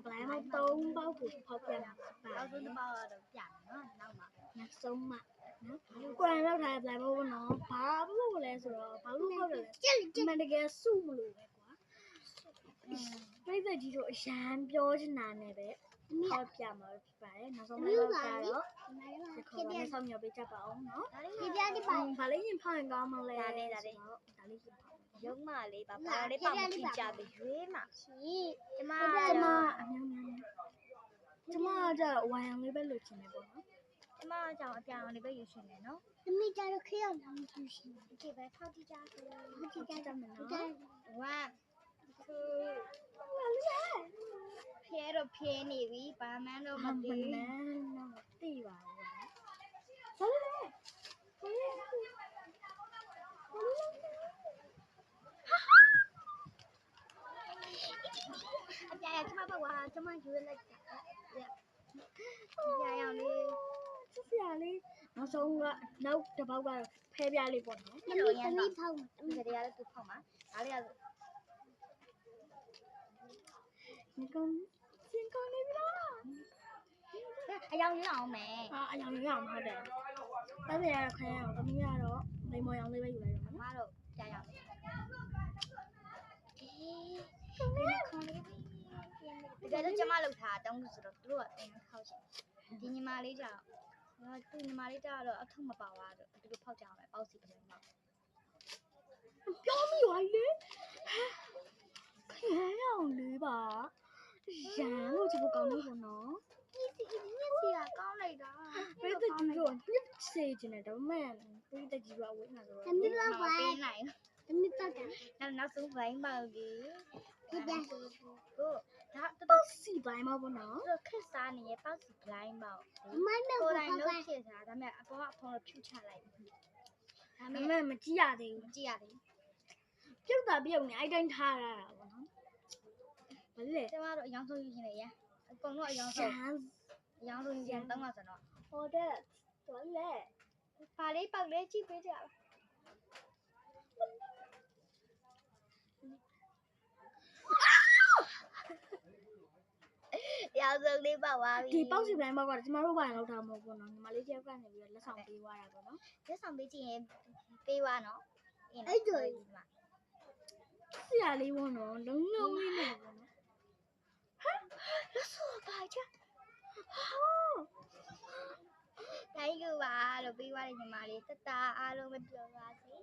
ပလိုင်းမ3ပေါက်ကိုဖောက်ပြမှာပါ နောက်ဆုံးတစ်ပေါက်တော့ပြမယ်နော်နောက်မှာ နောက်ဆုံးမှနော်ကိုယ်တိုင်လောက်ထားတဲ့ပလိုင်းမဟုတ်နော်ဘာလို့လဲဆိုတော့ဘာလို့ဟုတ်တယ်လဲမှန်တကယ်စုမလို့ပဲကွာပြိတ္တကြီးတို့အရန်ပြောချင်တာနဲ့ပဲဖောက်ပြမှာဖြစ်ပါတယ်နောက်ဆုံးလည်းတော့ဒီခေါ်ပါနဲ့ဆောင်းမြော်ပေးကြပါအောင်နော် ဒီပြဒီပါ ဘာလေးရင်ဖောက်ရင်ကောင်းမလဲဒါလေးရင်ဖောက်ရုံးမလေးပါဘာလေးပါမကြည့်ကြပြီရွေးမှာကျမအမြောင်ကျမကဝိုင်အောင်လေးပဲလုပ်ချင်တယ်ပေါ့နော်ကျမကြောင့်အပြောင်းလေးပဲယူရှင်တယ်နော်သမီးကြတော့ခေအောင်လုပ်ယူရှင်တယ် ဒီပဲဖောက်ကြည့်ကြဆိုဖောက်ကြည့်ကြမယ်နော်1 2ဖြဲတော့ဖြဲနေပြီဘာမှန်းတော့မသိဘူးတော့သိပါဘူးဘာလဲအပြာကျမဘွားကျမယူလိုက်တာရအောင်လေးစစ်စရာလေးနောက်ဆုံးကနောက်တစ်ပေါက်ကတော့ဖဲပြားလေးပေါ့နော်သမီးဖောက်ဒီကလေးကလည်းသူဖောက်မှာဒါလေးက你讲，先讲你啦。အယောင်ရအောင်မယ်အယောင်ရအောင်ဟုတ်တယ်။ဒါပြန်ရခိုင်းအောင်တမီးကတော့လိမ္မော်ရောင်လေးပဲယူလိုက်တော့ မတို့ကြာရအောင်ဒီကနေ့ကျမလောက်ထားတောင်းလို့ဆိုတော့သူတို့ကတင်ခောက်ချင်ဒီညီမလေးကြောင့်သူညီမလေးကြောင့်အထုပ်မပါသွားတော့သူတို့ဖောက်ကြအောင်ပဲပေါက်စီပြန်တော့ပြောမိပါလေခရမ်းအောင်လေးပါရန်လို့ချဖို့ကောင်းလို့ပေါ့နော်ဒီစီကကောင်းလိုက်တာပြည့်တဲ့ကြီးတော့ပြည့်စေချင်တယ်ဒါပေမဲ့ပြည့်တဲ့ကြီးကအဝေးမှာဆိုတော့တမီးပါပါပေးနိုင် သမီးပတ်တယ်နောက်ဆုံးဘိုင်းပေါက်ကြီးဒီပြန်ကိုဒါတော့စီပိုင်းမပေါ့နော်သူခက်စားနေရပေါက်စီဘလိုင်းပေါက်ကိုယ်တိုင်လုံးဖြစ်တာဒါပေမဲ့အပေါ်ကအဖုံးတော့ဖြူချလိုက်ပြီဒါပေမဲ့မကြည့်ရသေးဘူးမကြည့်ရသေးဘူးပြုတ်တာပြုတ်နေအဲ့တိုင်းထားရတာပေါ့နော်ဘာလဲကျမတို့အယောင်ဆုံးယူရှင်လေရအကုန်လုံးအယောင်ဆုံးယူရှင်3လဆိုတော့ဟိုတဲ့တော်လေပါလေးပေါက်လေးကြည့်ပေးကြပါရောက်ဆုံးလေးပေါက်သွားပြီဒီပေါက်စီပိုင်းပေါက်ကကျမတို့ဘာလောက်ထားမဟုတ်ဘူးနော်ညီမလေးတယောက်ကနေပြီးတော့လက်ဆောင်ပေးသွားတာပေါ့နော်လက်ဆောင်ပေးကြည့်ရင်ပေးသွားနော်အဲ့ဒါဒီမှာဆရာလေးပေါ့နော်လုံးလုံးလေးနဲ့ပေါ့နော်ဟာလက်စောပါချာThank you ပါလို့ပေးသွားတဲ့ညီမလေးတတအားလုံးပဲပြောပါစေ